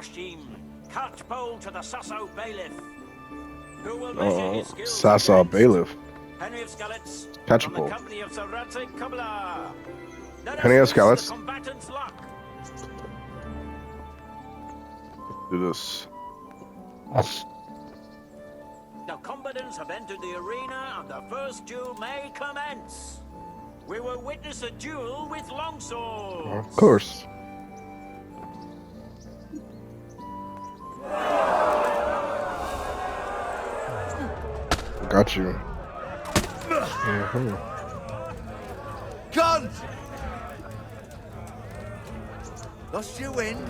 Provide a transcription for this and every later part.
Hashim, catchpole to the Sasso bailiff. Who will measure his skills Sasso bailiff. Henry of Skellets, Catchpole. from the company of Sir Radzik Kubla. Henry of Skellets. The combatant's luck. Do this. The combatants have entered the arena and the first duel may commence. We will witness a duel with longswords. Of course. Got you. Guns! Lost your wind?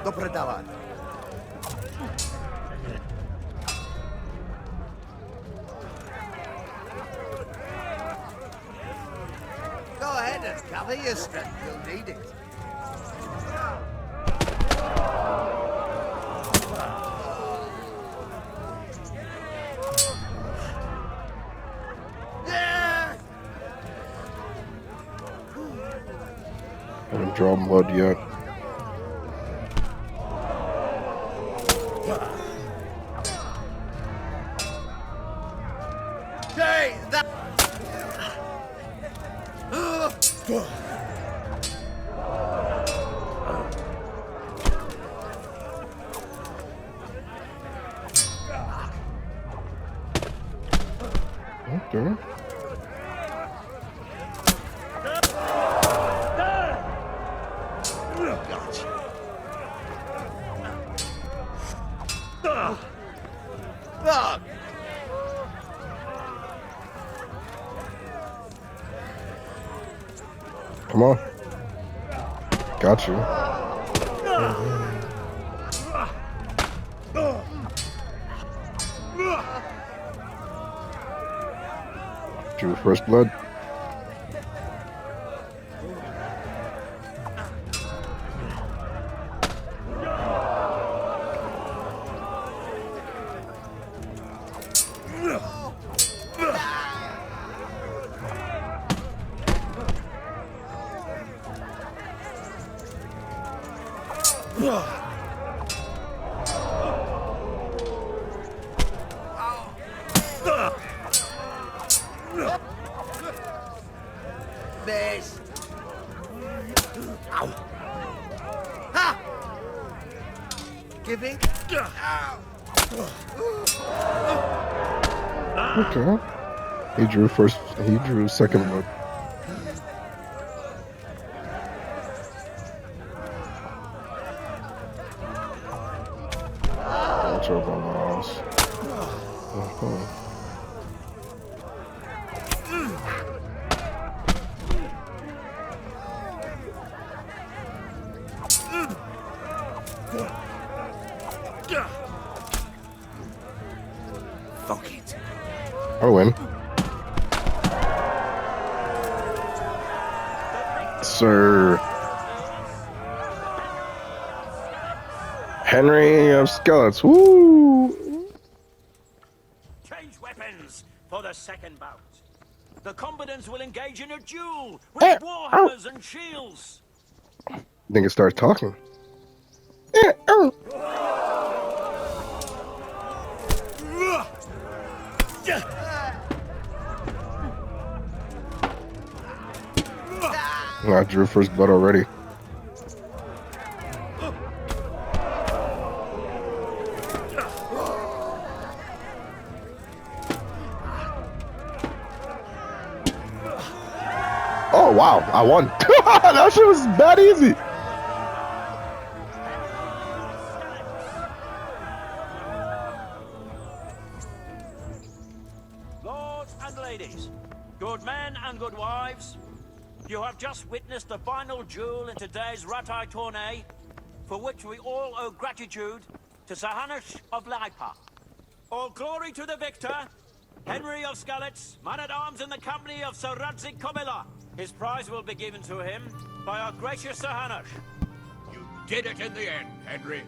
Dopredavat. Go ahead and cover your strength. You'll need it. Haven't drawn blood yet. Hey, that. Okay. Fuck! Come on. Got you. Drew first blood. Best. Ow. Ha! Giving. Okay. He drew first. He drew second blood. Watch out on the house. Fuck it. I win. Sir Henry of Skellets. Woo! Change weapons for the second bout. The combatants will engage in a duel with warhammers and shields. I think it starts talking. I drew first blood already. Oh wow, I won. That shit was bad easy. Lords and ladies, good men and good wives, you have just witnessed the final duel in today's Ratai tourney, for which we all owe gratitude to Sir Hanush of Laipa. All glory to the victor, Henry of Skalitz, man-at-arms in the company of Sir Radzik Komila. His prize will be given to him by our gracious Sir Hanush. You did it in the end, Henry.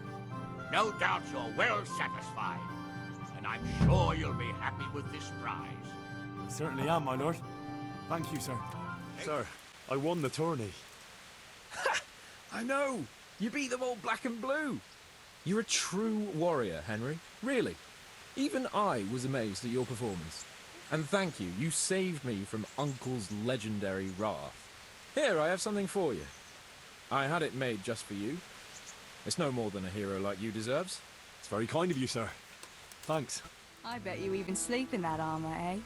No doubt you're well satisfied. And I'm sure you'll be happy with this prize. I certainly am, my lord. Thank you, sir. Sir, I won the tourney. I know! You beat them all black and blue! You're a true warrior, Henry. Really. Even I was amazed at your performance. And thank you, you saved me from Uncle's legendary wrath. Here, I have something for you. I had it made just for you. It's no more than a hero like you deserves. It's very kind of you, sir. Thanks. I bet you even sleep in that armor, eh?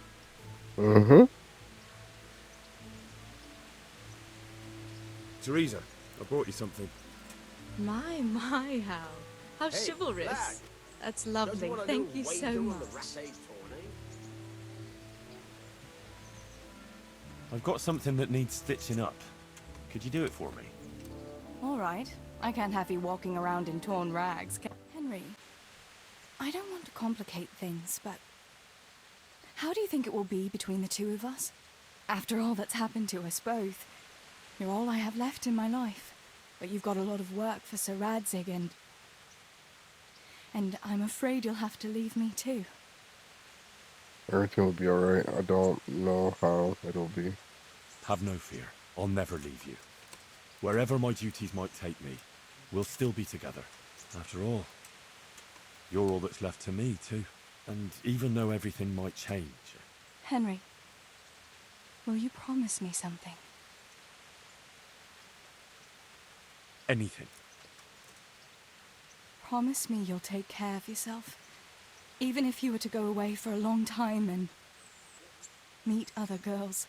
Mm-hmm. Teresa, I brought you something. My, how chivalrous. Flag. That's lovely. Thank you so much. I've got something that needs stitching up. Could you do it for me? All right. I can't have you walking around in torn rags. Henry, I don't want to complicate things, but how do you think it will be between the two of us? After all that's happened to us both, you're all I have left in my life. But you've got a lot of work for Sir Radzig and I'm afraid you'll have to leave me too. Everything will be alright. I don't know how it'll be. Have no fear. I'll never leave you. Wherever my duties might take me, we'll still be together. After all, you're all that's left to me too. And even though everything might change... Henry, will you promise me something? Anything. Promise me you'll take care of yourself. Even if you were to go away for a long time and meet other girls.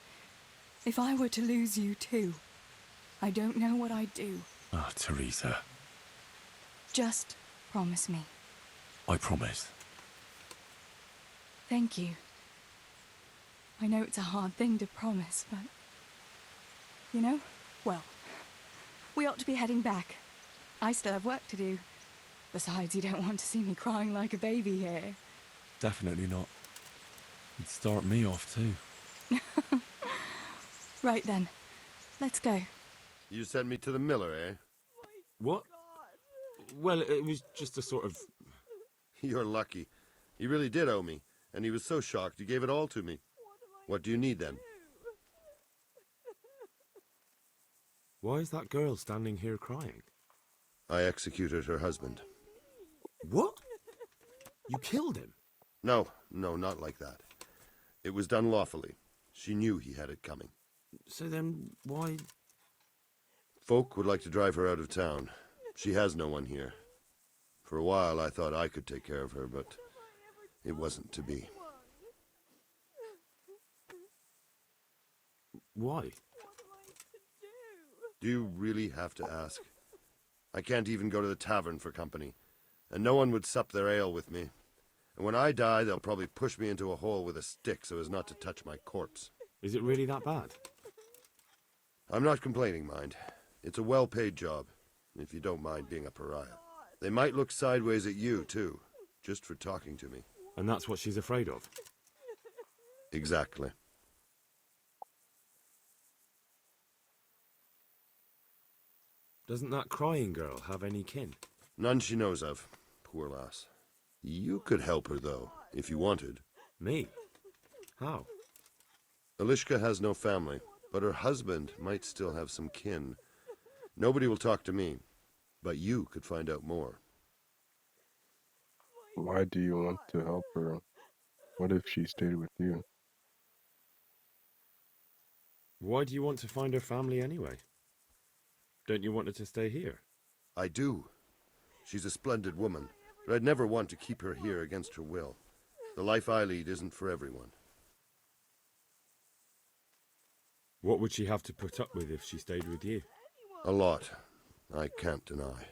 If I were to lose you too, I don't know what I'd do. Ah, Teresa. Just promise me. I promise. Thank you. I know it's a hard thing to promise, but... You know, well, we ought to be heading back. I still have work to do. Besides, you don't want to see me crying like a baby here. Definitely not. You'd start me off too. Right then, let's go. You sent me to the miller, eh? What? Well, it was just a sort of... You're lucky. He really did owe me, and he was so shocked he gave it all to me. What do you need then? Why is that girl standing here crying? I executed her husband. What? You killed him? No, not like that. It was done lawfully. She knew he had it coming. So then, why... Folk would like to drive her out of town. She has no one here. For a while I thought I could take care of her, but it wasn't to be. Why? Do you really have to ask? I can't even go to the tavern for company, and no one would sup their ale with me. And when I die, they'll probably push me into a hole with a stick so as not to touch my corpse. Is it really that bad? I'm not complaining, mind. It's a well-paid job, if you don't mind being a pariah. They might look sideways at you, too, just for talking to me. And that's what she's afraid of? Exactly. Doesn't that crying girl have any kin? None she knows of. Poor lass. You could help her, though, if you wanted. Me? How? Elishka has no family, but her husband might still have some kin. Nobody will talk to me, but you could find out more. Why do you want to help her? What if she stayed with you? Why do you want to find her family anyway? Don't you want her to stay here? I do. She's a splendid woman, but I'd never want to keep her here against her will. The life I lead isn't for everyone. What would she have to put up with if she stayed with you? A lot. I can't deny.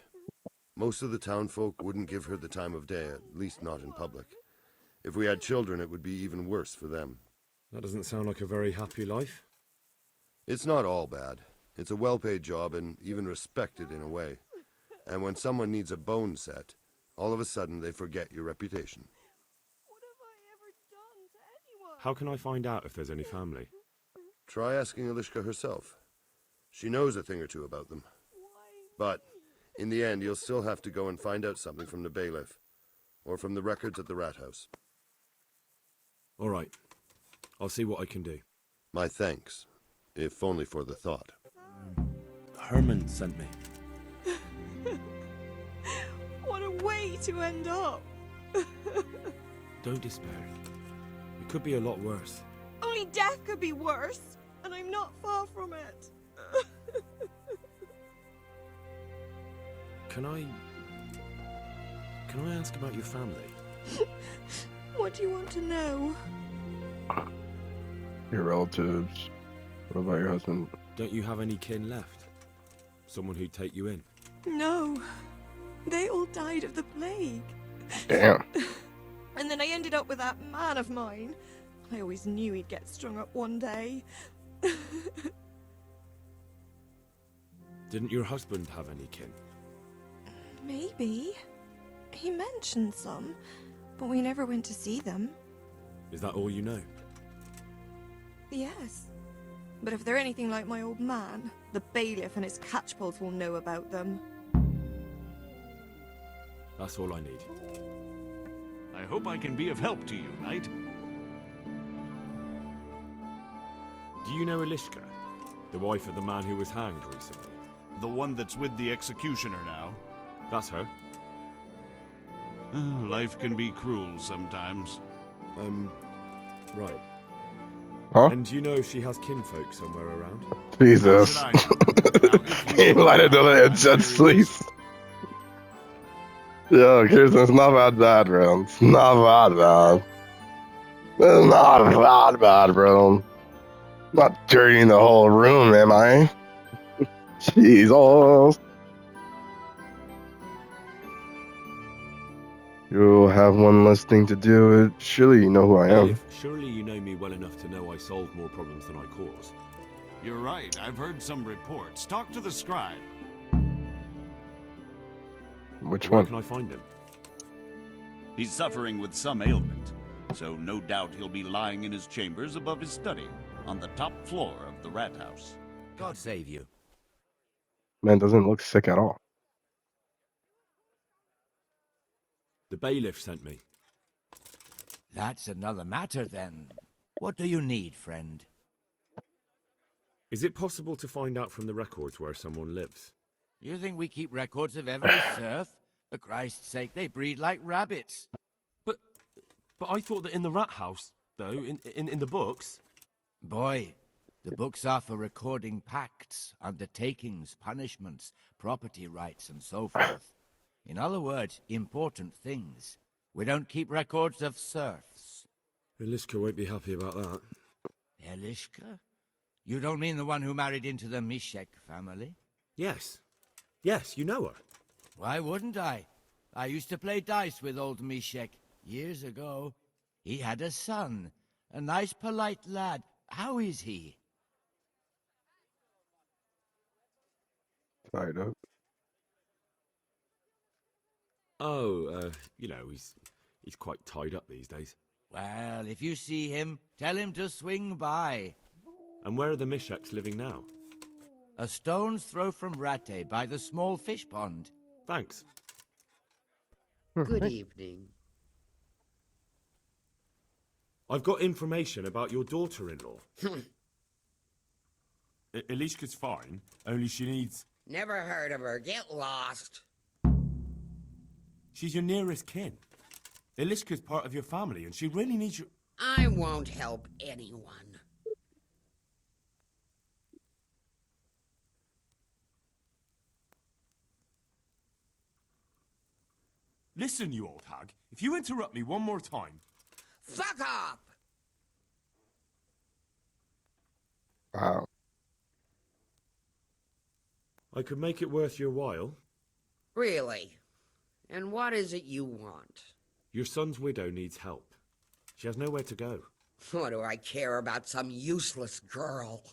Most of the townfolk wouldn't give her the time of day, at least not in public. If we had children, it would be even worse for them. That doesn't sound like a very happy life. It's not all bad. It's a well-paid job and even respected in a way. And when someone needs a bone set, all of a sudden they forget your reputation. What have I ever done to anyone? How can I find out if there's any family? Try asking Elishka herself. She knows a thing or two about them. But in the end, you'll still have to go and find out something from the bailiff, or from the records at the rat house. All right. I'll see what I can do. My thanks, if only for the thought. Herman sent me. What a way to end up. Don't despair. It could be a lot worse. Only death could be worse, and I'm not far from it. Can I ask about your family? What do you want to know? Your relatives. What about your husband? Don't you have any kin left? Someone who'd take you in? No. They all died of the plague. Damn. And then I ended up with that man of mine. I always knew he'd get strung up one day. Didn't your husband have any kin? Maybe. He mentioned some, but we never went to see them. Is that all you know? Yes. But if they're anything like my old man, the bailiff and his catchpolls will know about them. That's all I need. I hope I can be of help to you, Knight. Do you know Elishka? The wife of the man who was hanged recently? The one that's with the executioner now. That's her. Life can be cruel sometimes. Right. Huh? And do you know if she has kinfolk somewhere around? Jesus. How should I know? He might have done it in just sleep. Yo, Kirsten, it's not that bad, bro. It's not that bad. It's not that bad, bro. Not dirtying the whole room, am I? Jesus. You'll have one less thing to do. Surely you know who I am. Surely you know me well enough to know I solve more problems than I cause. You're right. I've heard some reports. Talk to the scribe. Which Where one? can I find him? He's suffering with some ailment, so no doubt he'll be lying in his chambers above his study, on the top floor of the rat house. God save you. Man doesn't look sick at all. The bailiff sent me. That's another matter, then. What do you need, friend? Is it possible to find out from the records where someone lives? You think we keep records of every serf? For Christ's sake, they breed like rabbits. But I thought that in the rat house, though, in the books... Boy, the books are for recording pacts, undertakings, punishments, property rights, and so forth. In other words, important things. We don't keep records of serfs. Elishka won't be happy about that. Elishka? You don't mean the one who married into the Mishek family? Yes. Yes, you know her. Why wouldn't I? I used to play dice with old Mishek years ago. He had a son, a nice polite lad. How is he? Tied up. Oh, you know, he's quite tied up these days. Well, if you see him, tell him to swing by. And where are the Misheks living now? A stone's throw from Ratte by the small fish pond. Thanks. Good evening. I've got information about your daughter-in-law. Elishka's fine, only she needs... Never heard of her. Get lost. She's your nearest kin. Elishka's part of your family, and she really needs your... I won't help anyone. Listen, you old hag. If you interrupt me one more time... Fuck up! Wow. I could make it worth your while. Really? And what is it you want? Your son's widow needs help. She has nowhere to go. What do I care about some useless girl?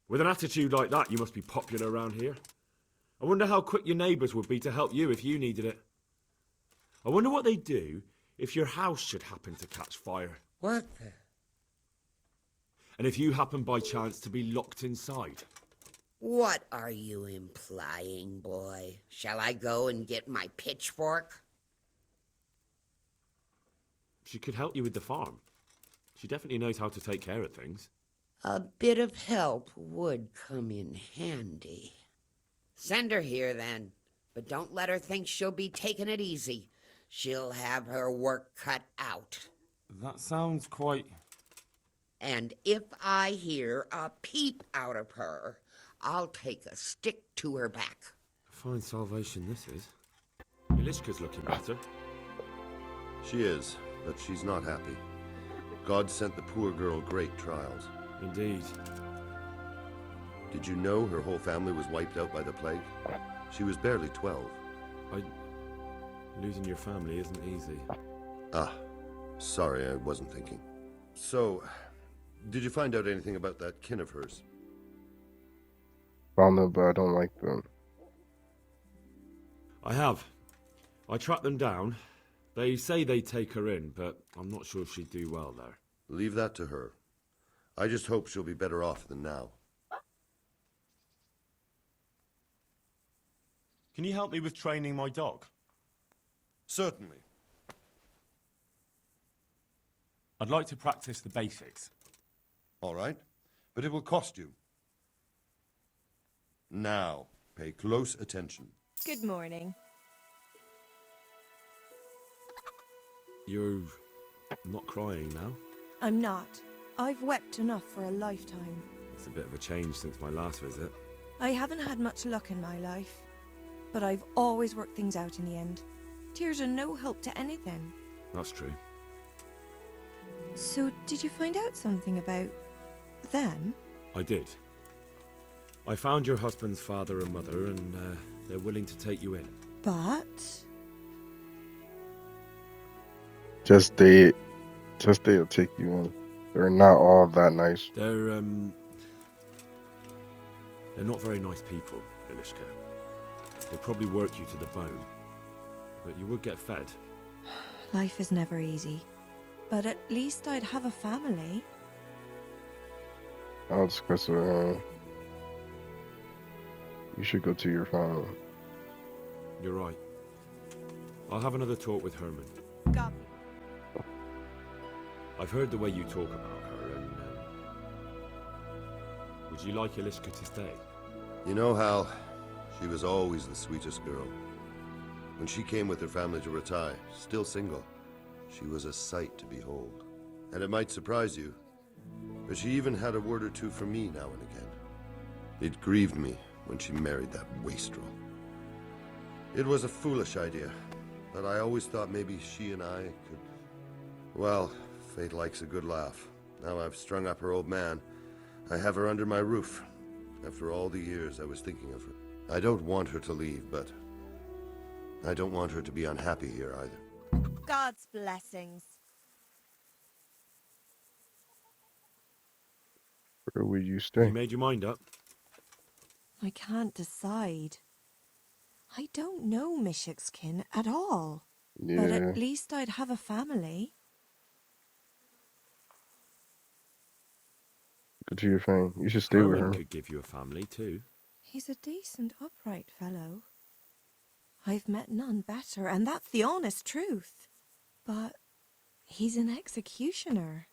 With an attitude like that, you must be popular around here. I wonder how quick your neighbours would be to help you if you needed it. I wonder what they'd do if your house should happen to catch fire. What the? And if you happen by chance to be locked inside. What are you implying, boy? Shall I go and get my pitchfork? She could help you with the farm. She definitely knows how to take care of things. A bit of help would come in handy. Send her here, then. But don't let her think she'll be taking it easy. She'll have her work cut out. That sounds quite... And if I hear a peep out of her, I'll take a stick to her back. Fine salvation this is. Ilishka's looking better. She is, but she's not happy. God sent the poor girl great trials. Indeed. Did you know her whole family was wiped out by the plague? She was barely 12. Losing your family isn't easy. Ah, sorry, I wasn't thinking. So, did you find out anything about that kin of hers? Found them, but I don't like them. I have. I tracked them down. They say they'd take her in, but I'm not sure she'd do well there. Leave that to her. I just hope she'll be better off than now. Can you help me with training my dog? Certainly. I'd like to practice the basics. All right, but it will cost you. Now, pay close attention. Good morning. You're not crying now? I'm not. I've wept enough for a lifetime. It's a bit of a change since my last visit. I haven't had much luck in my life, but I've always worked things out in the end. Tears are no help to anything. That's true. So, did you find out something about them? I did. I found your husband's father and mother, and they're willing to take you in. But... Just they'll take you in. They're not all that nice. They're not very nice people, Ilishka. They'd probably work you to the bone. But you would get fed. Life is never easy. But at least I'd have a family. I'll discuss it. You should go to your family. You're right. I'll have another talk with Herman. Copy. I've heard the way you talk about her, and would you like Ilishka to stay? You know, Hal, she was always the sweetest girl. When she came with her family to Ratai, still single, she was a sight to behold. And it might surprise you, but she even had a word or two for me now and again. It grieved me when she married that wastrel. It was a foolish idea, but I always thought maybe she and I could... Well, fate likes a good laugh. Now I've strung up her old man. I have her under my roof. After all the years I was thinking of her. I don't want her to leave, but I don't want her to be unhappy here either. God's blessings. Where would you stay? You made your mind up? I can't decide. I don't know Mishik's kin at all. Yeah. But at least I'd have a family. Go to your family. You should stay with Herman her. could give you a family too. He's a decent, upright fellow. I've met none better, and that's the honest truth. But he's an executioner.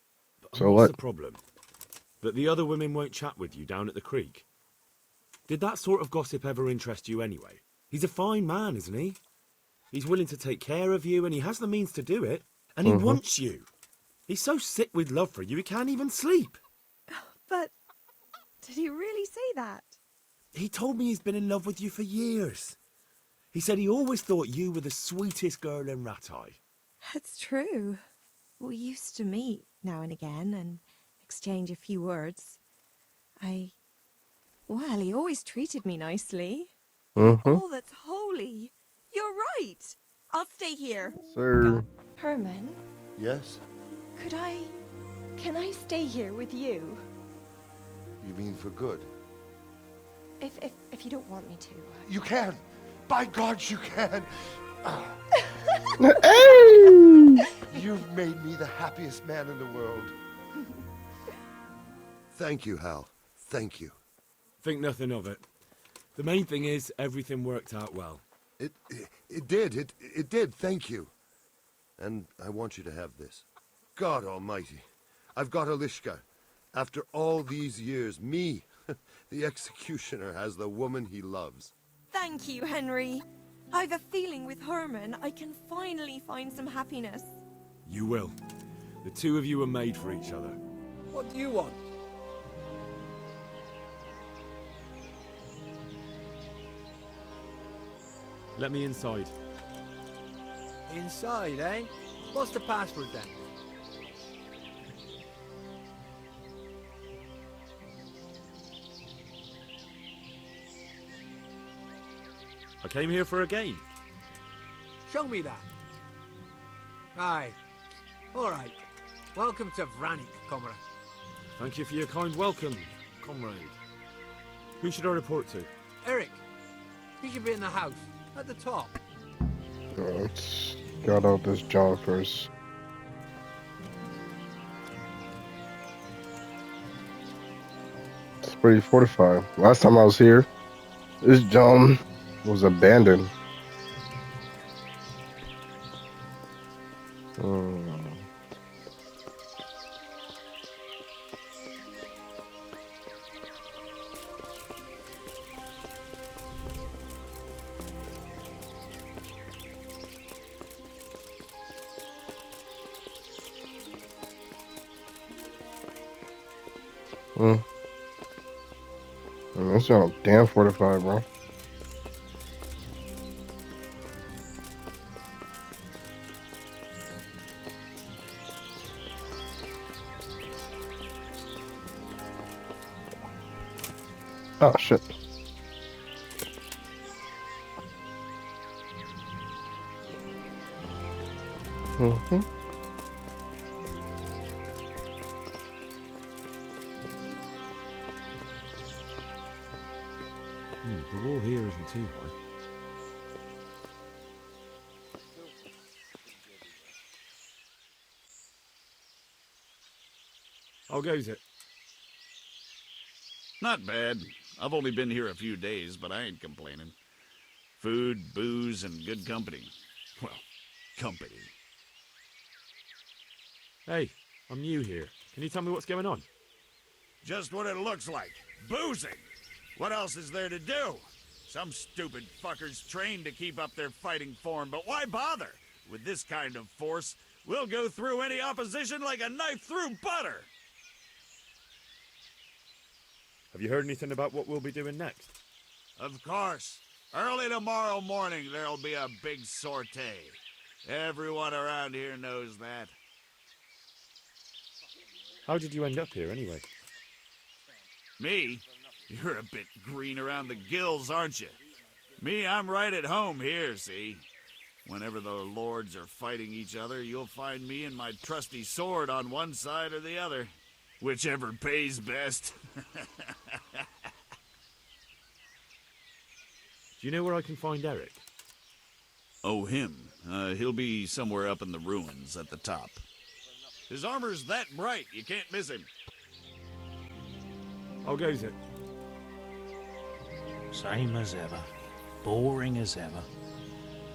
So What's what? the problem? That the other women won't chat with you down at the creek? Did that sort of gossip ever interest you anyway? He's a fine man, isn't he? He's willing to take care of you, and he has the means to do it. And he wants you. He's so sick with love for you, he can't even sleep. But did he really say that? He told me he's been in love with you for years. He said he always thought you were the sweetest girl in Ratai. That's true. We used to meet now and again, and exchange a few words. Well, he always treated me nicely. Mm-hmm. All that's holy. You're right. I'll stay here. Sir. Herman, Yes? can I stay here with you? You mean for good? If you don't want me to. You can! By God, you can! Hey! You've made me the happiest man in the world. Thank you, Hal. Thank you. Think nothing of it. The main thing is everything worked out well. It did, thank you. And I want you to have this. God almighty, I've got Alishka. After all these years, me, the executioner, has the woman he loves. Thank you, Henry. I've a feeling with Herman I can finally find some happiness. You will. The two of you are made for each other. What do you want? Let me inside. Inside, eh? What's the password then? I came here for a game. Show me that. Aye. Alright. Welcome to Vranik, comrade. Thank you for your kind welcome, comrade. Who should I report to? Eric, you should be in the house, at the top. Let's get out this John first. It's pretty fortified. Last time I was here, this John was abandoned. That's all damn fortified, bro. Oh shit. The wall here isn't too high. How goes it? Not bad. I've only been here a few days, but I ain't complaining. Food, booze, and good company. Well, company. Hey, I'm new here. Can you tell me what's going on? Just what it looks like. Boozing. What else is there to do? Some stupid fuckers trained to keep up their fighting form, but why bother? With this kind of force, we'll go through any opposition like a knife through butter. Have you heard anything about what we'll be doing next? Of course. Early tomorrow morning, there'll be a big sortie. Everyone around here knows that. How did you end up here, anyway? Me? You're a bit green around the gills, aren't you? Me, I'm right at home here, see? Whenever the lords are fighting each other, you'll find me and my trusty sword on one side or the other. Whichever pays best. Do you know where I can find Eric? Oh, him? He'll be somewhere up in the ruins at the top. His armor's that bright, you can't miss him. How goes it? Same as ever. Boring as ever.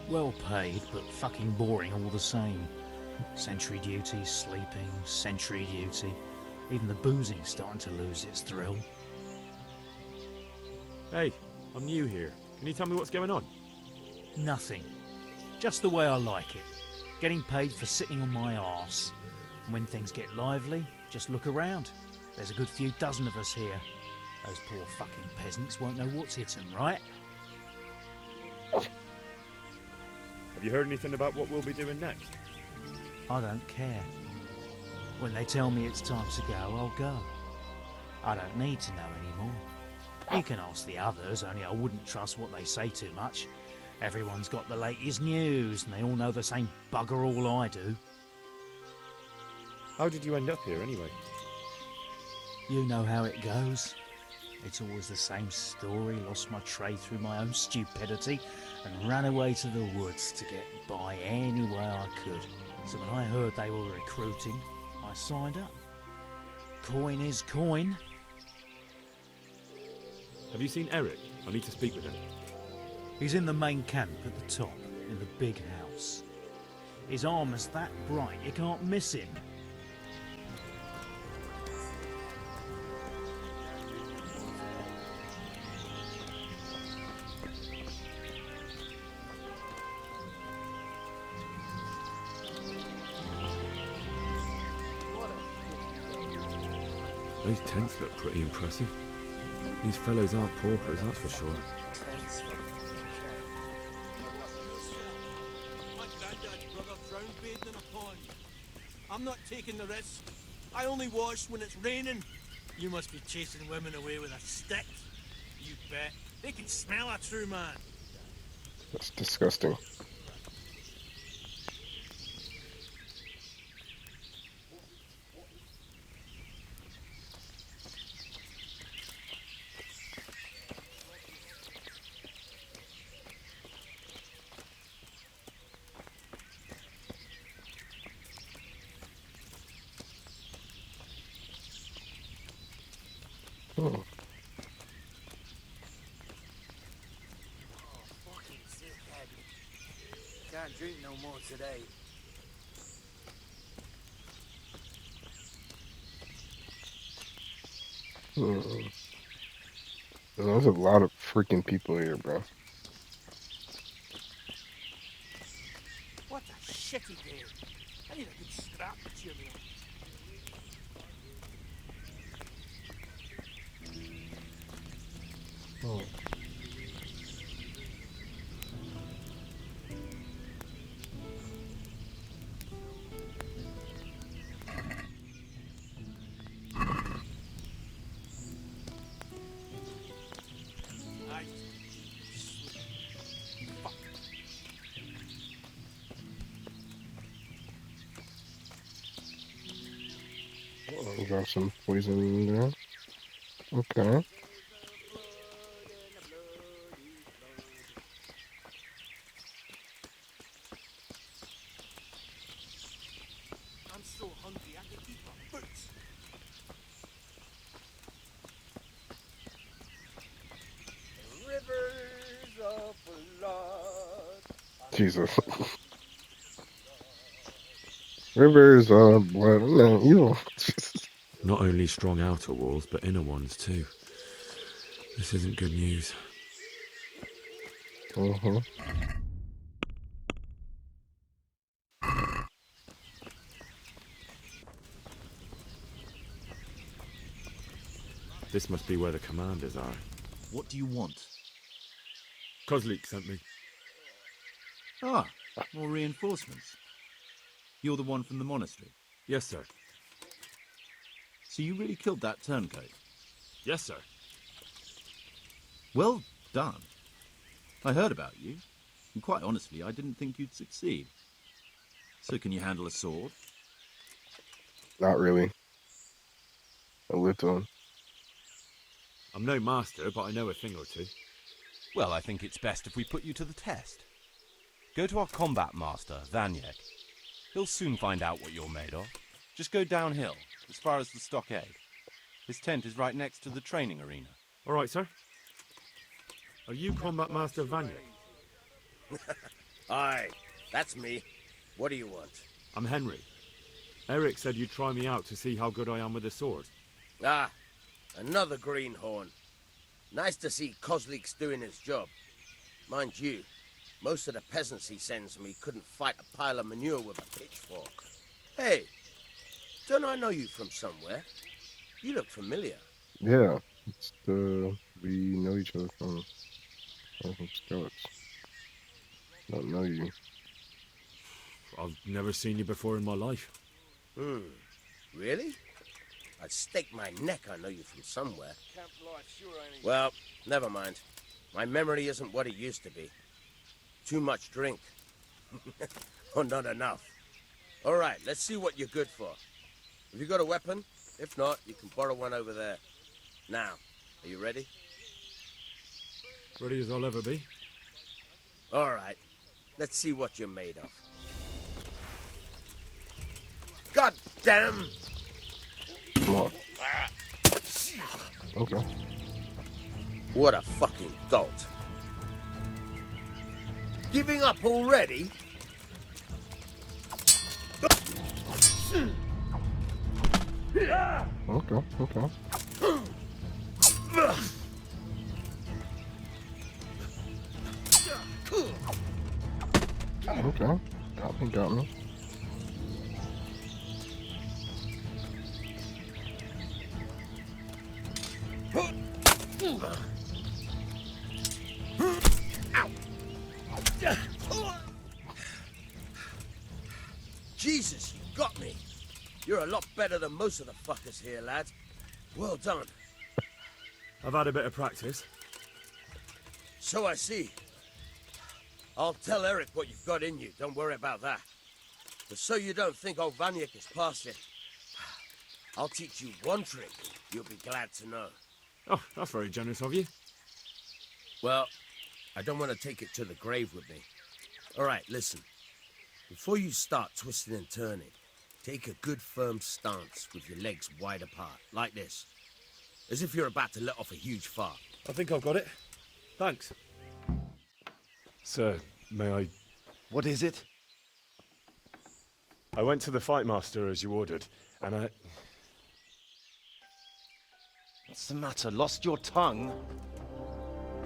Well paid, but fucking boring all the same. Sentry duty, sleeping, sentry duty. Even the boozing's starting to lose its thrill. Hey, I'm new here. Can you tell me what's going on? Nothing. Just the way I like it. Getting paid for sitting on my arse. And when things get lively, just look around. There's a good few dozen of us here. Those poor fucking peasants won't know what's hit 'em, right? Have you heard anything about what we'll be doing next? I don't care. When they tell me it's time to go, I'll go. I don't need to know anymore. You can ask the others, only I wouldn't trust what they say too much. Everyone's got the latest news, and they all know the same bugger all I do. How did you end up here, anyway? You know how it goes. It's always the same story. Lost my trade through my own stupidity and ran away to the woods to get by any way I could. So when I heard they were recruiting, I signed up. Coin is coin. Have you seen Eric? I need to speak with him. He's in the main camp at the top, in the big house. His armour's that bright you can't miss him. Those tents look pretty impressive. These fellows aren't paupers, that's for sure. My granddad's brother drowned bathing in a pond. I'm not taking the risk. I only wash when it's raining. You must be chasing women away with a stick. You bet. They can smell a true man. That's disgusting. Oh. Fucking sick head. Can't drink no more today. There's a lot of freaking people here, bro. What a shitty day. I need a good scrap to cheer me up. Oh. Oh, got some poison in there. Okay. I'm so hungry I can eat my boots. Rivers of blood. Jesus. Rivers of blood. Man, you. Not only strong outer walls, but inner ones too. This isn't good news. This must be where the commanders are. What do you want? Kozlik sent me. Ah, more reinforcements. You're the one from the monastery? Yes, sir. So you really killed that turncoat? Yes, sir. Well done. I heard about you, and quite honestly, I didn't think you'd succeed. So can you handle a sword? Not really. A little. I'm no master, but I know a thing or two. Well, I think it's best if we put you to the test. Go to our combat master, Vanyek. He'll soon find out what you're made of. Just go downhill, as far as the stockade. His tent is right next to the training arena. All right, sir. Are you Combat Master Vanyek? Aye, that's me. What do you want? I'm Henry. Eric said you'd try me out to see how good I am with a sword. Ah, another greenhorn. Nice to see Kozlik's doing his job. Mind you, most of the peasants he sends me couldn't fight a pile of manure with a pitchfork. Hey, don't I know you from somewhere? You look familiar. Yeah, it's we know each other from Scouts. Don't know you. I've never seen you before in my life. Really? I'd stake my neck I know you from somewhere. Well, never mind. My memory isn't what it used to be. Too much drink. Or not enough. All right, let's see what you're good for. Have you got a weapon? If not, you can borrow one over there. Now, are you ready? Ready as I'll ever be. All right, let's see what you're made of. God damn! Come on. Okay. What a fucking dolt. Giving up already? Okay, okay. Okay. Got me. Jesus, you got me. You're a lot better than most of the fuckers here, lad. Well done. I've had a bit of practice. So I see. I'll tell Eric what you've got in you. Don't worry about that. But so you don't think old Vanyek is past you, I'll teach you one trick you'll be glad to know. Oh, that's very generous of you. Well, I don't want to take it to the grave with me. All right, listen. Before you start twisting and turning, take a good firm stance with your legs wide apart, like this. As if you're about to let off a huge fart. I think I've got it. Thanks. Sir, may I... What is it? I went to the fight master as you ordered, and I... What's the matter? Lost your tongue?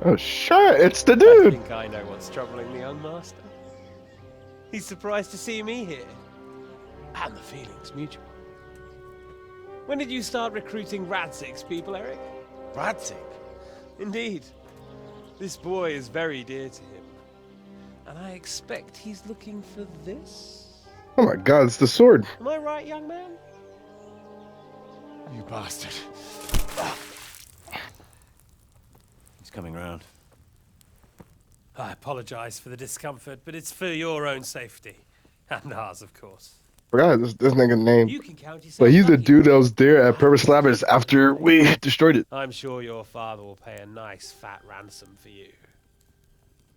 Oh shit, it's the I dude! think I know what's troubling the young master. He's surprised to see me here. And the feeling's mutual. When did you start recruiting Radzig's people, Eric? Radzig? Indeed. This boy is very dear to him. And I expect he's looking for this? Oh my god, it's the sword. Am I right, young man? You bastard. He's coming round. I apologize for the discomfort, but it's for your own safety. And ours, of course. Forgot this nigga's name. You can count yourself But he's the lucky. dude that was there at Purpose Labyrinth after we destroyed it. I'm sure your father will pay a nice fat ransom for you.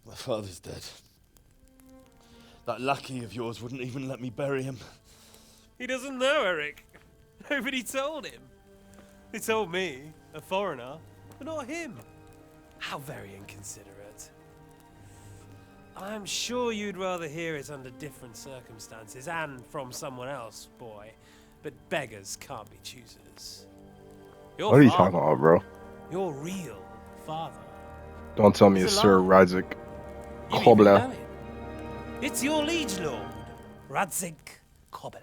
My father's dead. That lackey of yours wouldn't even let me bury him. He doesn't know, Eric. Nobody told him. They told me, a foreigner, but not him. How very inconsiderate. I'm sure you'd rather hear it under different circumstances and from someone else, boy. But beggars can't be choosers. Your What are you father, talking about, bro? your real father. Don't tell me He's it's Sir alive. Radzik. You even Kobla. know him. It's your liege lord, Radzik Kobla.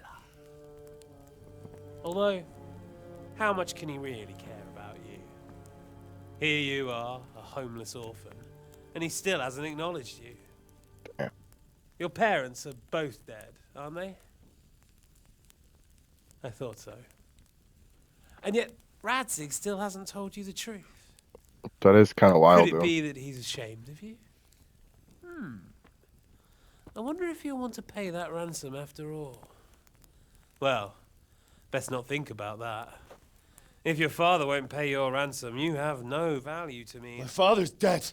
Although, how much can he really care about you? Here you are, a homeless orphan, and he still hasn't acknowledged you. Damn. Your parents are both dead, aren't they? I thought so. And yet, Radzik still hasn't told you the truth. That is kind of wild, Could it though. be that he's ashamed of you? I wonder if you'll want to pay that ransom after all. Well, best not think about that. If your father won't pay your ransom, you have no value to me. My father's dead.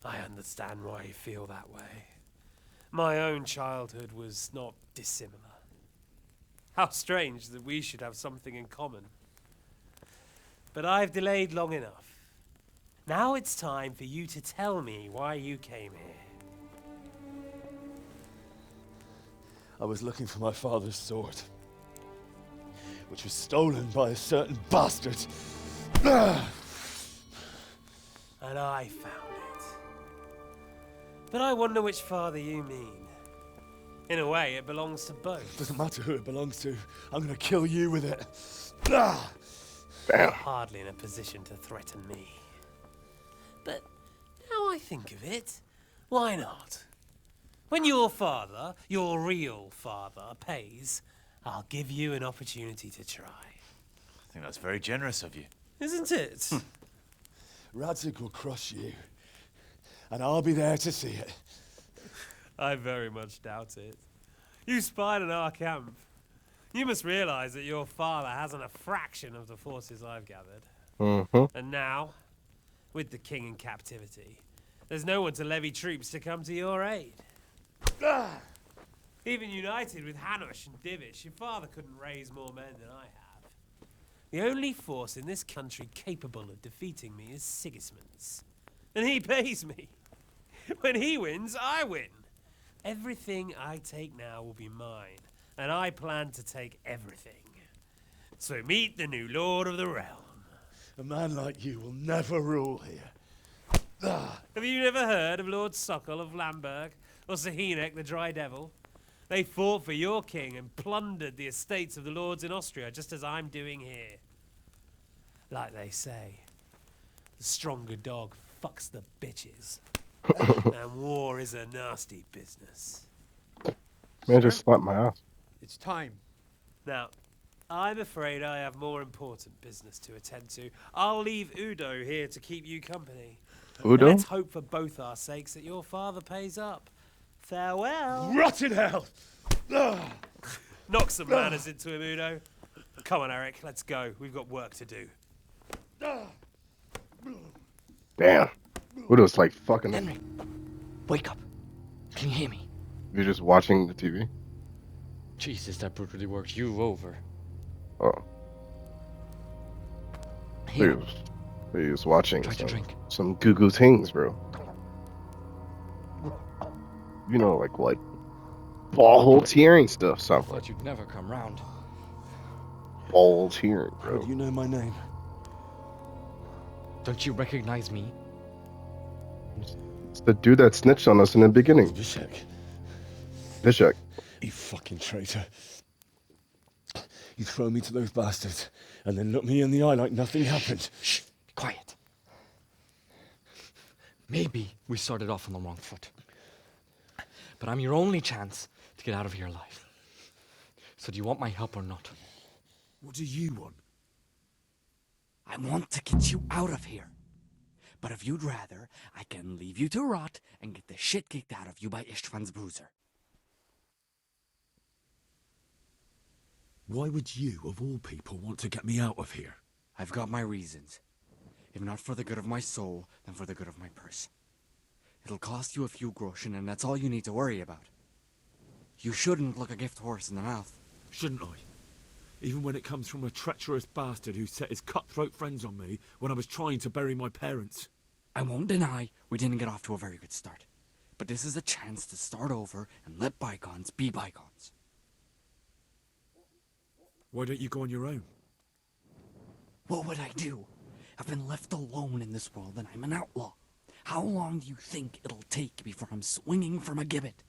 I understand why you feel that way. My own childhood was not dissimilar. How strange that we should have something in common. But I've delayed long enough. Now it's time for you to tell me why you came here. I was looking for my father's sword, which was stolen by a certain bastard. And I found it. But I wonder which father you mean. In a way, it belongs to both. Doesn't matter who it belongs to. I'm gonna kill you with it. You're hardly in a position to threaten me. But now I think of it, why not? When your father, your real father, pays, I'll give you an opportunity to try. I think that's very generous of you. Isn't it? Radzig will crush you, and I'll be there to see it. I very much doubt it. You spied on our camp. You must realize that your father hasn't a fraction of the forces I've gathered. And now, with the king in captivity, there's no one to levy troops to come to your aid. Even united with Hanush and Divish, your father couldn't raise more men than I have. The only force in this country capable of defeating me is Sigismund's. And he pays me. When he wins, I win. Everything I take now will be mine, and I plan to take everything. So meet the new lord of the realm. A man like you will never rule here. Have you never heard of Lord Sokol of Lamberg, or Sahinek the Dry Devil? They fought for your king and plundered the estates of the lords in Austria, just as I'm doing here. Like they say, the stronger dog fucks the bitches. And war is a nasty business. Man, just slapped my ass. It's time. Now, I'm afraid I have more important business to attend to. I'll leave Udo here to keep you company. Udo? Let's hope for both our sakes that your father pays up. Farewell. Rotten hell! Knock some manners into him, Udo. Come on, Eric, let's go. We've got work to do. Damn. Udo's like fucking. Henry, wake up. Can you hear me? You're just watching the TV? Jesus, that brutally worked you over. Oh. He was watching some goo-goo things, bro. You know, like what? Ball tearing stuff, something. Thought you'd never come round. Ball tearing, bro. How do you know my name? Don't you recognize me? It's the dude that snitched on us in the beginning. Vishek. You fucking traitor. You throw me to those bastards, and then look me in the eye like nothing happened. Shh, be quiet. Maybe we started off on the wrong foot. But I'm your only chance to get out of here alive. So do you want my help or not? What do you want? I want to get you out of here. But if you'd rather, I can leave you to rot and get the shit kicked out of you by Istvan's bruiser. Why would you, of all people, want to get me out of here? I've got my reasons. If not for the good of my soul, then for the good of my purse. It'll cost you a few groschen, and that's all you need to worry about. You shouldn't look a gift horse in the mouth. Shouldn't I? Even when it comes from a treacherous bastard who set his cutthroat friends on me when I was trying to bury my parents. I won't deny we didn't get off to a very good start. But this is a chance to start over and let bygones be bygones. Why don't you go on your own? What would I do? I've been left alone in this world and I'm an outlaw. How long do you think it'll take before I'm swinging from a gibbet?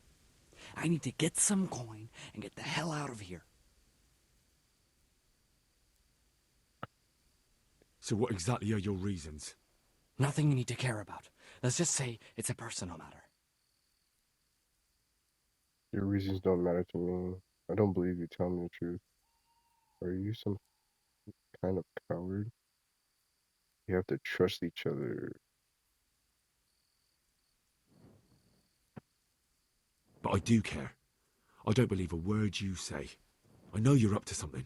I need to get some coin and get the hell out of here. So what exactly are your reasons? Nothing you need to care about. Let's just say it's a personal matter. Your reasons don't matter to me. I don't believe you tell me the truth. Are you some kind of coward? You have to trust each other. But I do care. I don't believe a word you say. I know you're up to something.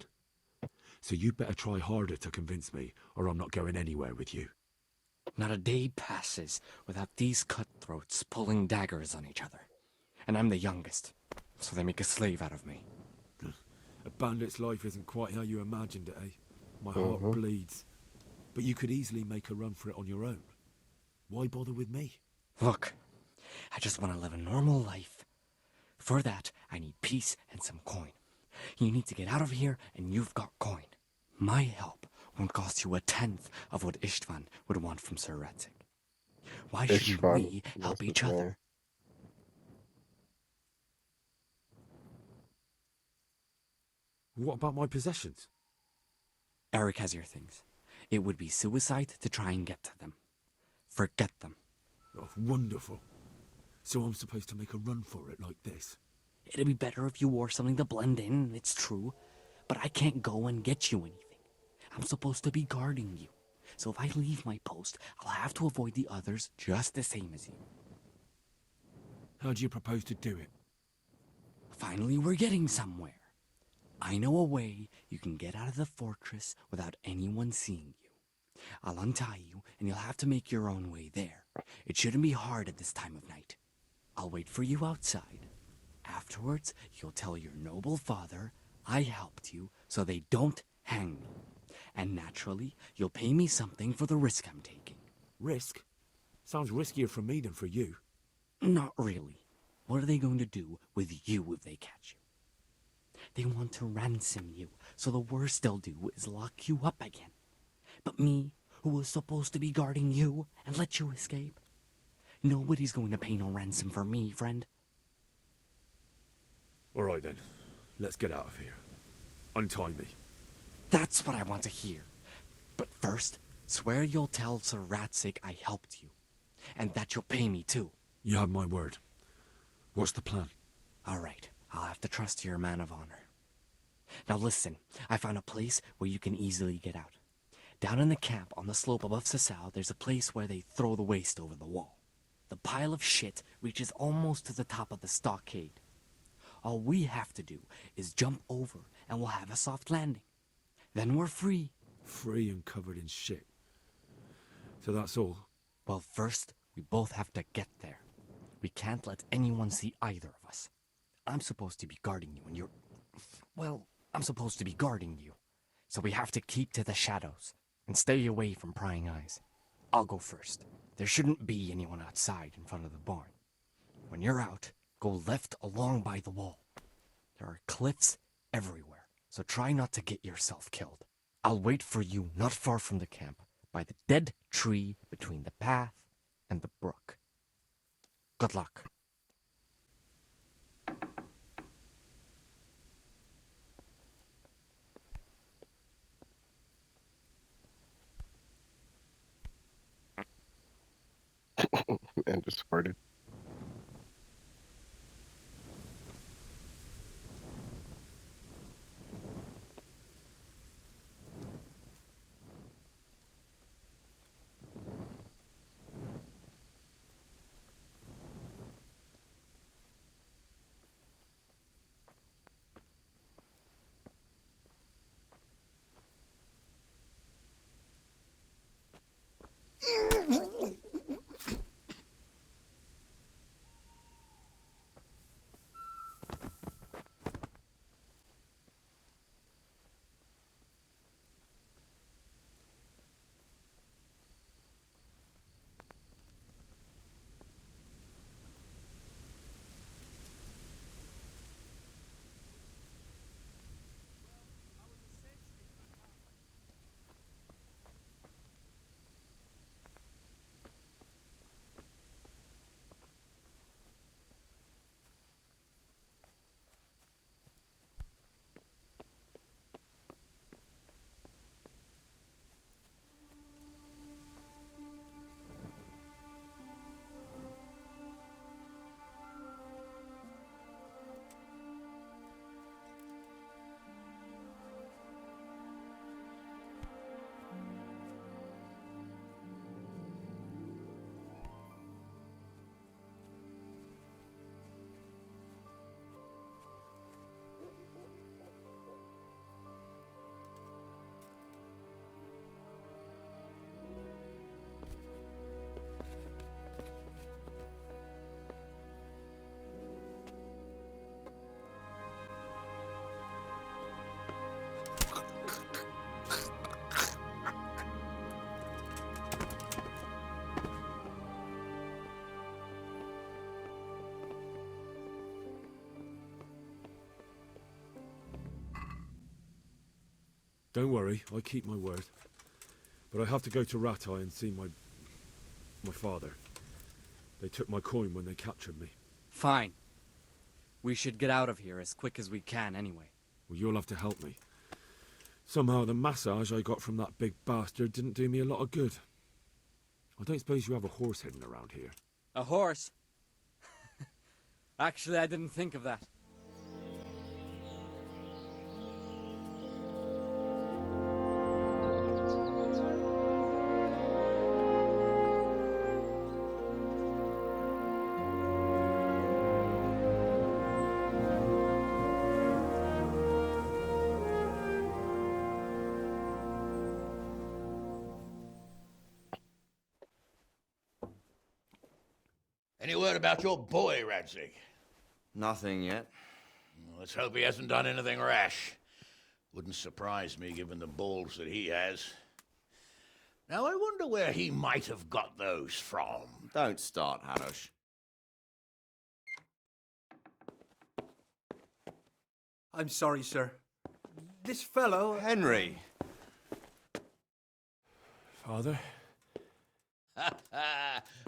So you better try harder to convince me, or I'm not going anywhere with you. Not a day passes without these cutthroats pulling daggers on each other. And I'm the youngest, so they make a slave out of me. A bandit's life isn't quite how you imagined it, eh? My heart bleeds. But you could easily make a run for it on your own. Why bother with me? Look, I just want to live a normal life. For that, I need peace and some coin. You need to get out of here, and you've got coin. My help won't cost you a tenth of what Istvan would want from Sir Radzig. Why shouldn't we help each other? What about my possessions? Eric has your things. It would be suicide to try and get to them. Forget them. Oh, wonderful. So I'm supposed to make a run for it like this? It'd be better if you wore something to blend in, it's true. But I can't go and get you anything. I'm supposed to be guarding you. So if I leave my post, I'll have to avoid the others just the same as you. How do you propose to do it? Finally, we're getting somewhere. I know a way you can get out of the fortress without anyone seeing you. I'll untie you, and you'll have to make your own way there. It shouldn't be hard at this time of night. I'll wait for you outside. Afterwards, you'll tell your noble father I helped you so they don't hang me. And naturally, you'll pay me something for the risk I'm taking. Risk? Sounds riskier for me than for you. Not really. What are they going to do with you if they catch you? They want to ransom you, so the worst they'll do is lock you up again. But me, who was supposed to be guarding you and let you escape? Nobody's going to pay no ransom for me, friend. All right then, let's get out of here. Untie me. That's what I want to hear. But first, swear you'll tell Sir Ratzik I helped you. And that you'll pay me too. You have my word. What's the plan? All right, I'll have to trust you're a man of honor. Now listen, I found a place where you can easily get out. Down in the camp on the slope above Sasau, there's a place where they throw the waste over the wall. The pile of shit reaches almost to the top of the stockade. All we have to do is jump over and we'll have a soft landing. Then we're free. Free and covered in shit. So that's all? Well, first, we both have to get there. We can't let anyone see either of us. I'm supposed to be guarding you and you're... Well, I'm supposed to be guarding you. So we have to keep to the shadows and stay away from prying eyes. I'll go first. There shouldn't be anyone outside in front of the barn. When you're out, go left along by the wall. There are cliffs everywhere, so try not to get yourself killed. I'll wait for you not far from the camp, by the dead tree between the path and the brook. Good luck. And just farted. Don't worry, I keep my word. But I have to go to Ratai and see my father. They took my coin when they captured me. Fine. We should get out of here as quick as we can anyway. Well, you'll have to help me. Somehow the massage I got from that big bastard didn't do me a lot of good. I don't suppose you have a horse hidden around here. A horse? Actually, I didn't think of that. Any word about your boy, Radzig? Nothing yet. Let's hope he hasn't done anything rash. Wouldn't surprise me, given the balls that he has. Now, I wonder where he might have got those from. Don't start, Hanush. I'm sorry, sir. This fellow... Henry! Father?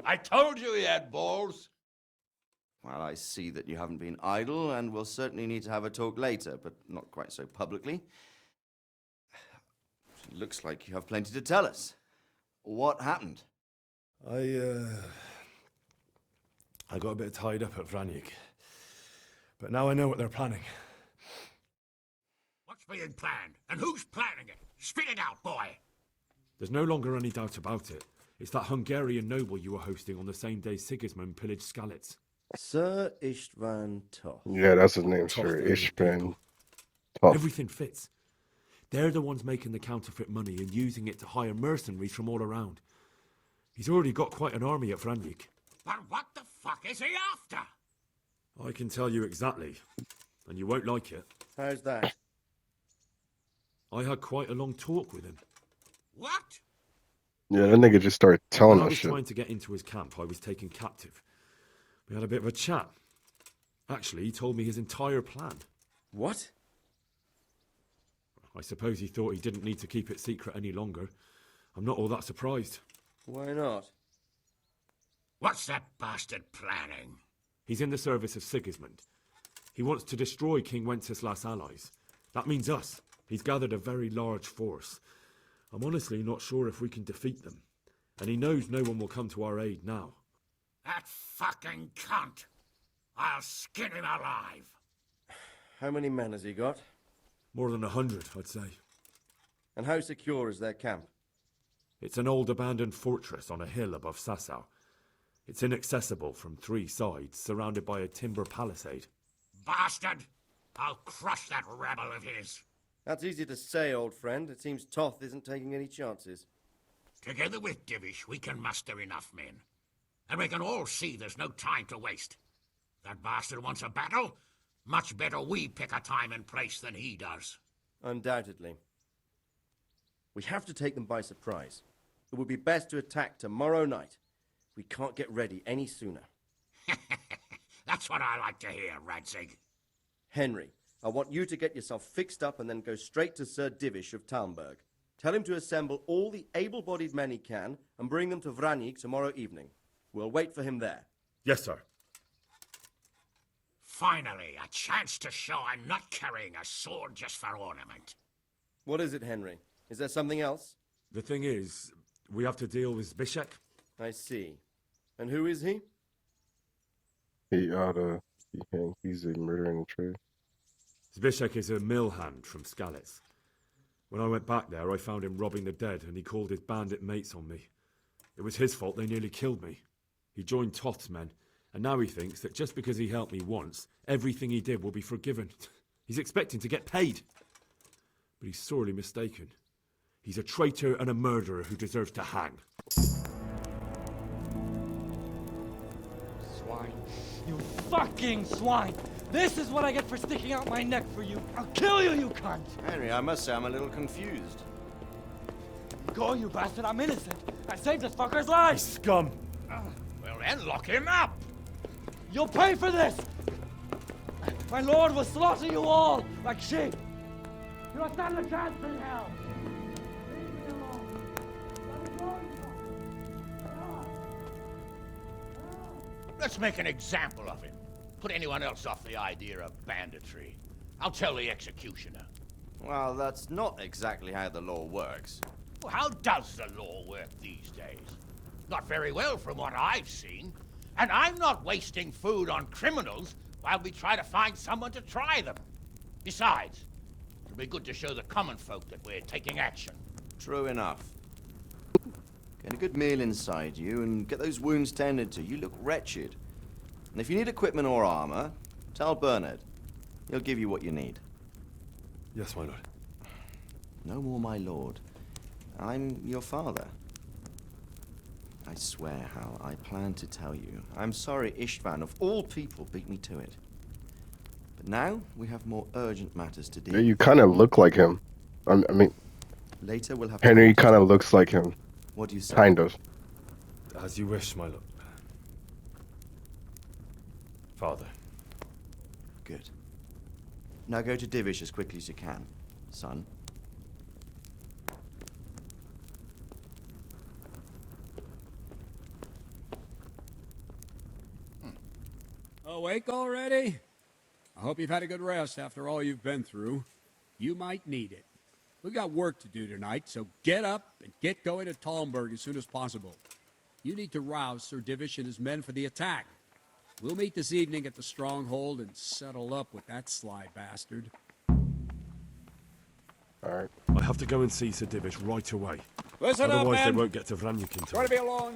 I told you he had balls. Well, I see that you haven't been idle, and we'll certainly need to have a talk later, but not quite so publicly. It looks like you have plenty to tell us. What happened? I got a bit tied up at Vranyik. But now I know what they're planning. What's being planned? And who's planning it? Spit it out, boy. There's no longer any doubt about it. It's that Hungarian noble you were hosting on the same day Sigismund pillaged Skalitz. Sir Istvan Toth. Yeah, that's his name, Toth, sir. the Ishpan. Toth. Everything fits. They're the ones making the counterfeit money and using it to hire mercenaries from all around. He's already got quite an army at Vranyik. But what the fuck is he after? I can tell you exactly, and you won't like it. How's that? I had quite a long talk with him. What? Yeah, that nigga just started telling When I us was shit. trying to get into his camp, I was taken captive. We had a bit of a chat. Actually, he told me his entire plan. What? I suppose he thought he didn't need to keep it secret any longer. I'm not all that surprised. Why not? What's that bastard planning? He's in the service of Sigismund. He wants to destroy King Wenceslas' allies. That means us. He's gathered a very large force. I'm honestly not sure if we can defeat them. And he knows no one will come to our aid now. That fucking cunt! I'll skin him alive! How many men has he got? More than 100, I'd say. And how secure is their camp? It's an old abandoned fortress on a hill above Sasau. It's inaccessible from 3 sides, surrounded by a timber palisade. Bastard! I'll crush that rebel of his! That's easy to say, old friend. It seems Toth isn't taking any chances. Together with Divish, we can muster enough men. And we can all see there's no time to waste. That bastard wants a battle? Much better we pick a time and place than he does. Undoubtedly. We have to take them by surprise. It would be best to attack tomorrow night. We can't get ready any sooner. That's what I like to hear, Radzig. Henry, I want you to get yourself fixed up and then go straight to Sir Divish of Talmberg. Tell him to assemble all the able-bodied men he can and bring them to Vranyik tomorrow evening. We'll wait for him there. Yes, sir. Finally, a chance to show I'm not carrying a sword just for ornament. What is it, Henry? Is there something else? The thing is, we have to deal with Zbyszek. I see. And who is he? He's a murderer in trade. Zbyszek is a mill hand from Skalitz. When I went back there, I found him robbing the dead, and he called his bandit mates on me. It was his fault they nearly killed me. He joined Toth's men, and now he thinks that just because he helped me once, everything he did will be forgiven. He's expecting to get paid. But he's sorely mistaken. He's a traitor and a murderer who deserves to hang. Swine. You fucking swine! This is what I get for sticking out my neck for you. I'll kill you, you cunt! Henry, I must say I'm a little confused. Go, you bastard, I'm innocent. I saved this fucker's life! Scum! Well then, lock him up! You'll pay for this! My lord will slaughter you all like sheep! You don't stand a chance in hell! Leave me alone! Let me go, Let's make an example of him. Put anyone else off the idea of banditry. I'll tell the executioner. Well, that's not exactly how the law works. Well, how does the law work these days? Not very well from what I've seen. And I'm not wasting food on criminals while we try to find someone to try them. Besides, it'll be good to show the common folk that we're taking action. True enough. Get a good meal inside you and get those wounds tended to. You look wretched. And if you need equipment or armor, tell Bernard. He'll give you what you need. Yes, my lord. No more, my lord. I'm your father. I swear, Hal, I planned to tell you. I'm sorry Istvan, of all people, beat me to it. But now we have more urgent matters to deal Yeah, with. you kind of look like him. I mean, Later we'll have Henry to kind of looks like him. What do you say? Kind of. As you wish, my lord. Father. Good. Now go to Divish as quickly as you can, son. Awake already? I hope you've had a good rest after all you've been through. You might need it. We've got work to do tonight, so get up and get going to Talmberg as soon as possible. You need to rouse Sir Divish and his men for the attack. We'll meet this evening at the stronghold and settle up with that sly bastard. Alright. I have to go and see Sir Divish right away. Listen up, Otherwise men. they won't get to Vranyukin. Try to be along.